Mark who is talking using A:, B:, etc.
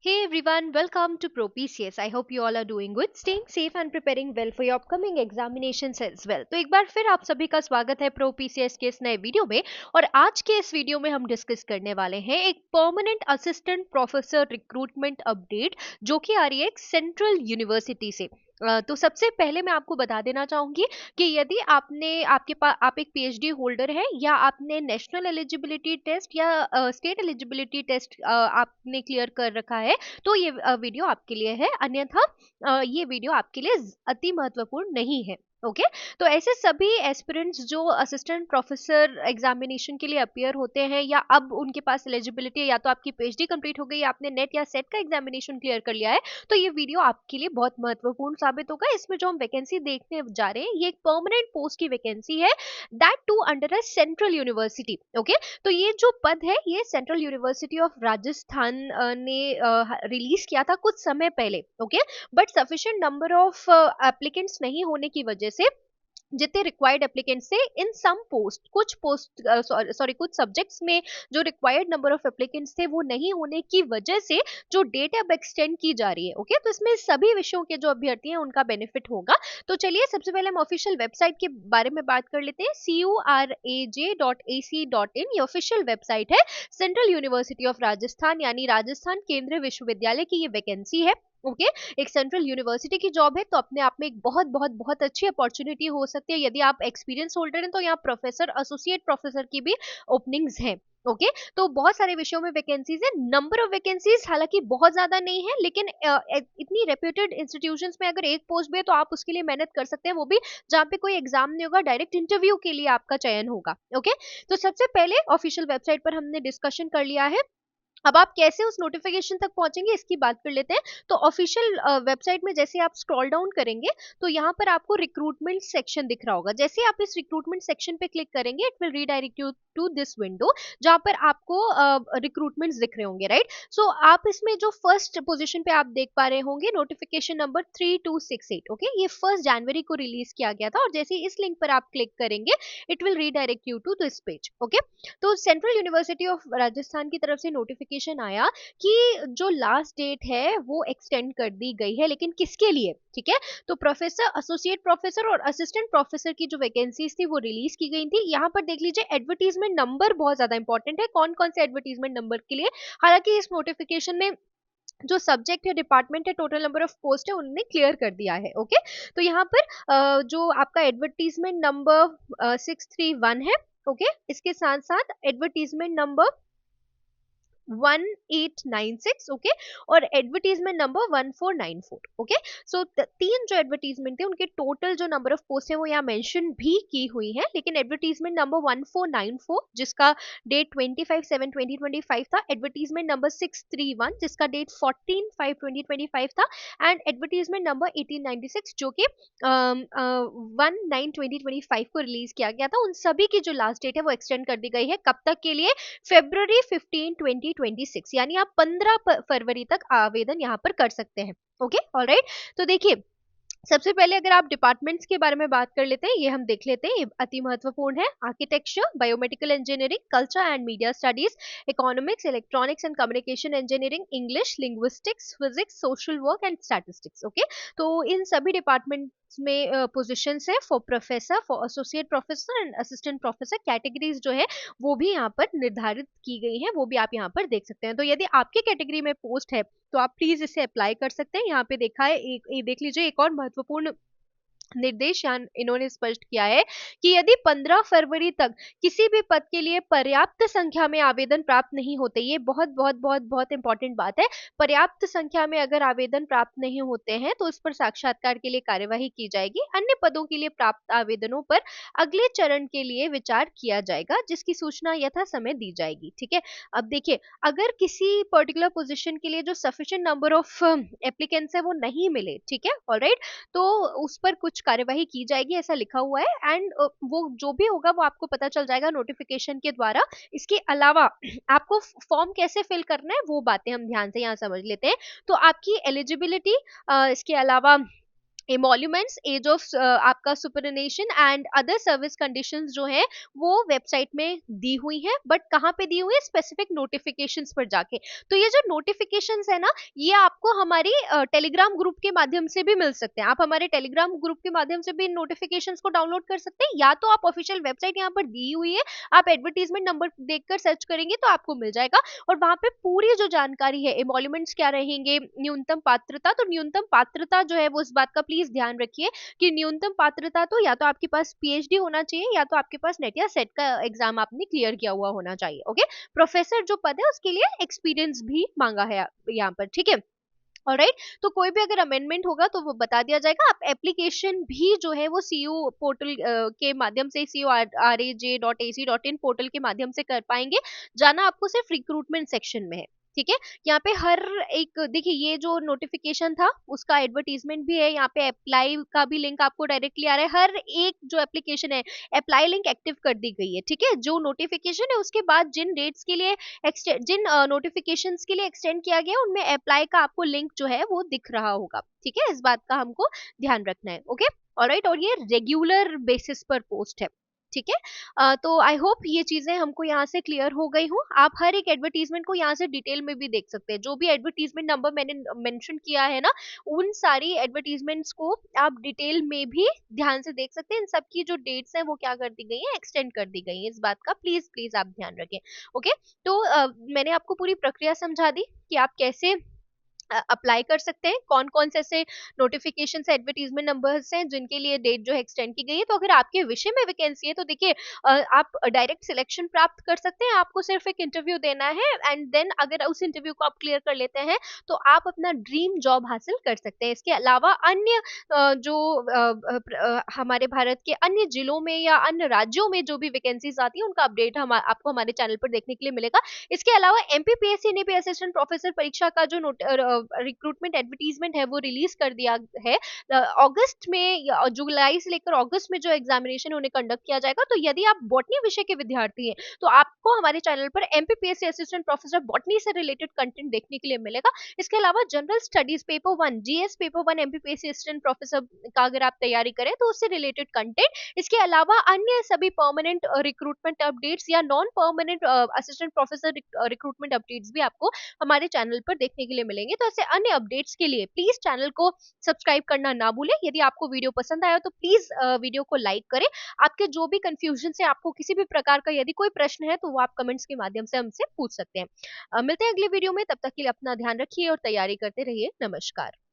A: Hey everyone, welcome to ProPCS. I hope you all are doing good, staying safe and preparing well for your upcoming examinations as well. तो एक बार फिर आप सभी का स्वागत है ProPCS के इस नए वीडियो में। और आज के इस वीडियो में हम डिस्कस करने वाले हैं एक permanent assistant professor recruitment update जो कि आ रही है एक सेंट्रल यूनिवर्सिटी से। तो सबसे पहले मैं आपको बता देना चाहूंगी कि यदि आपके पास आप एक पीएचडी होल्डर है या आपने नेशनल एलिजिबिलिटी टेस्ट या स्टेट एलिजिबिलिटी टेस्ट आपने क्लियर कर रखा है तो ये वीडियो आपके लिए है, अन्यथा ये वीडियो आपके लिए अति महत्वपूर्ण नहीं है। ओके, तो ऐसे सभी एस्पिरेंट्स जो असिस्टेंट प्रोफेसर एग्जामिनेशन के लिए अपियर होते हैं या अब उनके पास एलिजिबिलिटी है, या तो आपकी पीएचडी कंप्लीट हो गई या आपने नेट या सेट का एग्जामिनेशन क्लियर कर लिया है, तो ये वीडियो आपके लिए बहुत महत्वपूर्ण साबित होगा। इसमें जो हम वैकेंसी देखने जा रहे हैं ये एक परमानेंट पोस्ट की वैकेंसी है, that too under a central university. Okay, तो ये जो पद है ये सेंट्रल यूनिवर्सिटी ऑफ राजस्थान ने रिलीज किया था कुछ समय पहले। Okay, but sufficient number of applicants नहीं होने की वजह से जितने रिक्वायर्ड एप्लीकेंट से इन सम पोस्ट सॉरी कुछ सब्जेक्ट्स में जो रिक्वायर्ड नंबर ऑफ एप्लीकेंट्स थे वो नहीं होने की वजह से जो डेट अब एक्सटेंड की जा रही है। ओके, तो इसमें सभी विषयों के जो अभ्यर्थी हैं उनका बेनिफिट होगा। तो चलिए सबसे पहले हम ऑफिशियल वेबसाइट के बारे में बात कर लेते हैं। curaj.ac.in ये ऑफिशियल वेबसाइट है सेंट्रल यूनिवर्सिटी ऑफ राजस्थान यानी राजस्थान केंद्रीय विश्वविद्यालय की ये वैकेंसी है। ओके, एक सेंट्रल यूनिवर्सिटी की जॉब है तो अपने आप में एक बहुत बहुत बहुत अच्छी अपॉर्चुनिटी हो सकती है। यदि आप एक्सपीरियंस होल्डर हैं तो यहाँ प्रोफेसर एसोसिएट प्रोफेसर की भी ओपनिंग्स हैं। ओके, तो बहुत सारे विषयों में वैकेंसीज है। नंबर ऑफ वैकेंसीज हालांकि बहुत ज्यादा नहीं है, लेकिन इतनी रेप्यूटेड इंस्टीट्यूशंस में अगर एक पोस्ट भी है तो आप उसके लिए मेहनत कर सकते हैं, वो भी जहाँ पे कोई एग्जाम नहीं होगा, डायरेक्ट इंटरव्यू के लिए आपका चयन होगा। ओके, तो सबसे पहले ऑफिशियल वेबसाइट पर हमने डिस्कशन कर लिया है। अब आप कैसे उस नोटिफिकेशन तक पहुंचेंगे इसकी बात कर लेते हैं। तो ऑफिशियल वेबसाइट में जैसे आप स्क्रॉल डाउन करेंगे तो यहाँ पर आपको रिक्रूटमेंट सेक्शन दिख रहा होगा। जैसे आप इस रिक्रूटमेंट सेक्शन पे क्लिक करेंगे it will redirect you to this window जहाँ पर आपको रिक्रूटमेंट्स दिख रहे होंगे, राइट। सो आप इसमें जो फर्स्ट पोजीशन पे आप देख पा रहे होंगे नोटिफिकेशन नंबर 3268। ओके, ये 1 जनवरी को रिलीज किया गया था और जैसे ही इस लिंक पर आप क्लिक करेंगे it will redirect you to this page. Okay, तो सेंट्रल यूनिवर्सिटी ऑफ राजस्थान की तरफ से नोटिफिकेशन आया कि जो लास्ट डेट है वो एक्सटेंड कर दी गई है, लेकिन किसके लिए? ठीक है, तो प्रोफेसर, एसोसिएट प्रोफेसर और असिस्टेंट प्रोफेसर की जो वैकेंसीज थी वो रिलीज की गई थी। यहाँ पर देख लीजिए एडवर्टीजमेंट नंबर बहुत ज्यादा इंपॉर्टेंट है, कौन कौन से एडवर्टीजमेंट नंबर के लिए। हालांकि इस नोटिफिकेशन में जो सब्जेक्ट है, डिपार्टमेंट है, टोटल नंबर ऑफ पोस्ट है उन्होंने क्लियर कर दिया है। ओके, तो यहाँ पर जो आपका एडवर्टीजमेंट नंबर 631 है। ओके, इसके साथ साथ एडवर्टीजमेंट नंबर 1896। ओके, और एडवर्टीजमेंट नंबर 1494। ओके, सो तीन जो एडवर्टीजमेंट थे उनके टोटल जो नंबर ऑफ पोस्ट है वो यहाँ मेंशन भी की हुई है, लेकिन एडवर्टीजमेंट नंबर 1494 जिसका डेट 25/7/2025 था, एडवर्टीजमेंट नंबर 631 जिसका डेट 14/5/2025 था, एंड एडवर्टीजमेंट नंबर 1896 जो कि 1/9/2025 को रिलीज किया गया था। उन सभी की जो लास्ट डेट है वो एक्सटेंड कर दी गई है, कब तक के लिए? February 15, 2026, यानी आप 15 फरवरी तक आवेदन यहाँ पर कर सकते हैं। ओके, ऑलराइट, तो देखिए सबसे पहले अगर आप डिपार्टमेंट्स के बारे में बात कर लेते हैं, ये हम देख लेते हैं, ये अति महत्वपूर्ण है। Architecture, biomedical engineering, culture and media studies, economics, electronics and communication engineering, English, linguistics, physics, social work and statistics. Okay, तो इन सभी डिपार्टमेंट्स में पोजीशंस है for professor, for associate professor and assistant professor. Categories जो है वो भी यहाँ पर निर्धारित की गई है, वो भी आप यहाँ पर देख सकते हैं। तो यदि आपकी कैटेगरी में पोस्ट है तो आप प्लीज इसे अप्लाई कर सकते हैं। यहाँ पे देखा है, एक देख लीजिए, एक और महत्वपूर्ण निर्देश इन्होंने स्पष्ट किया है कि यदि 15 फरवरी तक किसी भी पद के लिए पर्याप्त संख्या में आवेदन प्राप्त नहीं होते, ये बहुत बहुत बहुत बहुत इंपॉर्टेंट बात है, पर्याप्त संख्या में अगर आवेदन प्राप्त नहीं होते हैं तो इस पर साक्षात्कार के लिए कार्यवाही की जाएगी। अन्य पदों के लिए प्राप्त आवेदनों पर अगले चरण के लिए विचार किया जाएगा, जिसकी सूचना यथा समय दी जाएगी। ठीक है, अब देखिए, अगर किसी पर्टिकुलर पोजीशन के लिए जो सफिशिएंट नंबर ऑफ एप्लीकेंट्स है वो नहीं मिले, ठीक है, ऑलराइट, तो उस पर कुछ कार्यवाही की जाएगी ऐसा लिखा हुआ है। एंड वो जो भी होगा वो आपको पता चल जाएगा नोटिफिकेशन के द्वारा। इसके अलावा आपको फॉर्म कैसे फिल करना है वो बातें हम ध्यान से यहाँ समझ लेते हैं। तो आपकी एलिजिबिलिटी, इसके अलावा एमोल्यूमेंट्स, एज ऑफ आपका सुपरनेशन एंड अदर सर्विस कंडीशंस जो है वो वेबसाइट में दी हुई है, बट कहाँ पे दी हुई है, स्पेसिफिक नोटिफिकेशंस पर जाके। तो ये जो नोटिफिकेशंस है ना, ये आपको हमारी टेलीग्राम ग्रुप के माध्यम से भी मिल सकते हैं। आप हमारे टेलीग्राम ग्रुप के माध्यम से भी नोटिफिकेशंस को डाउनलोड कर सकते हैं, या तो आप ऑफिशियल वेबसाइट यहाँ पर दी हुई है, आप एडवर्टीजमेंट नंबर देखकर सर्च करेंगे तो आपको मिल जाएगा। और वहां पे पूरी जो जानकारी है, एमोल्यूमेंट्स क्या रहेंगे, न्यूनतम पात्रता, तो न्यूनतम पात्रता जो है वो इस बात का प्लीज ध्यान रखिए कि न्यूनतम पात्रता तो या तो आपके पास पीएचडी होना चाहिए, या तो आपके पास नेट या सेट का एग्जाम आपने क्लियर किया हुआ होना चाहिए। ओके, प्रोफेसर जो पद है उसके लिए एक्सपीरियंस भी मांगा है यहाँ पर, ठीक है। ऑलराइट, तो कोई भी अगर अमेंडमेंट होगा तो वो बता दिया जाएगा। आप एप्लीकेशन भी जो है वो सीयू पोर्टल के माध्यम से, CURAJ.ac.in पोर्टल के माध्यम से कर पाएंगे। जाना आपको सिर्फ रिक्रूटमेंट सेक्शन में है, ठीक है। यहाँ पे हर एक देखिए, ये जो नोटिफिकेशन था उसका एडवर्टीजमेंट भी है, यहाँ पे अप्लाई का भी लिंक आपको डायरेक्टली आ रहा है। हर एक जो एप्लीकेशन है, अप्लाई लिंक एक्टिव कर दी गई है, ठीक है। जो नोटिफिकेशन है उसके बाद जिन डेट्स के लिए जिन नोटिफिकेशंस के लिए एक्सटेंड किया गया उनमें अप्लाई का आपको लिंक जो है वो दिख रहा होगा, ठीक है। इस बात का हमको ध्यान रखना है। ओके, ऑलराइट, और ये रेगुलर बेसिस पर पोस्ट है, ठीक है। तो आई होप ये चीजें हमको यहाँ से क्लियर हो गई हूँ। आप हर एक एडवर्टीजमेंट को यहाँ से डिटेल में भी देख सकते हैं। जो भी एडवर्टीजमेंट नंबर मैंने मेंशन किया है ना, उन सारी एडवर्टीजमेंट्स को आप डिटेल में भी ध्यान से देख सकते हैं। इन सब की जो डेट्स हैं वो क्या कर दी गई है, एक्सटेंड कर दी गई है। इस बात का प्लीज प्लीज आप ध्यान रखें। ओके, तो मैंने आपको पूरी प्रक्रिया समझा दी कि आप कैसे अप्लाई कर सकते हैं, कौन कौन से ऐसे नोटिफिकेशन से एडवर्टीजमेंट नंबर्स हैं जिनके लिए डेट जो है एक्सटेंड की गई है। तो अगर आपके विषय में वैकेंसी है तो देखिए, आप डायरेक्ट सिलेक्शन प्राप्त कर सकते हैं। आपको सिर्फ एक इंटरव्यू देना है, एंड देन अगर उस इंटरव्यू को आप क्लियर कर लेते हैं तो आप अपना ड्रीम जॉब हासिल कर सकते हैं। इसके अलावा अन्य जो हमारे भारत के अन्य जिलों में या अन्य राज्यों में जो भी वैकेंसीज आती है उनका अपडेट हम आपको हमारे चैनल पर देखने के लिए मिलेगा। इसके अलावा एमपीपीएससी ने भी असिस्टेंट प्रोफेसर परीक्षा का जो रिक्रूटमेंट एडवर्टीजमेंट है वो रिलीज कर दिया है। अगस्त में या जुलाई से लेकर अगस्त में जो एग्जामिनेशन उन्हें कंडक्ट किया जाएगा। तो यदि आप बॉटनी विषय के विद्यार्थी हैं तो आपको हमारे चैनल पर एमपीपीएससी असिस्टेंट प्रोफेसर बॉटनी से रिलेटेड कंटेंट देखने के लिए मिलेगा। इसके अलावा general studies paper 1 GS paper 1 MPPSC assistant professor का अगर आप तैयारी करें तो उससे रिलेटेड कंटेंट, इसके अलावा अन्य सभी परमानेंट रिक्रूटमेंट अपडेट्स या non permanent assistant professor recruitment updates भी आपको हमारे चैनल पर देखने के लिए मिलेंगे। तो ऐसे अन्य अपडेट्स के लिए प्लीज चैनल को सब्सक्राइब करना ना भूलें। यदि आपको वीडियो पसंद आया तो प्लीज वीडियो को लाइक करें। आपके जो भी कंफ्यूजन है, आपको किसी भी प्रकार का यदि कोई प्रश्न है तो वो आप कमेंट्स के माध्यम से हमसे पूछ सकते हैं। मिलते हैं अगले वीडियो में, तब तक के लिए अपना ध्यान रखिए और तैयारी करते रहिए। नमस्कार।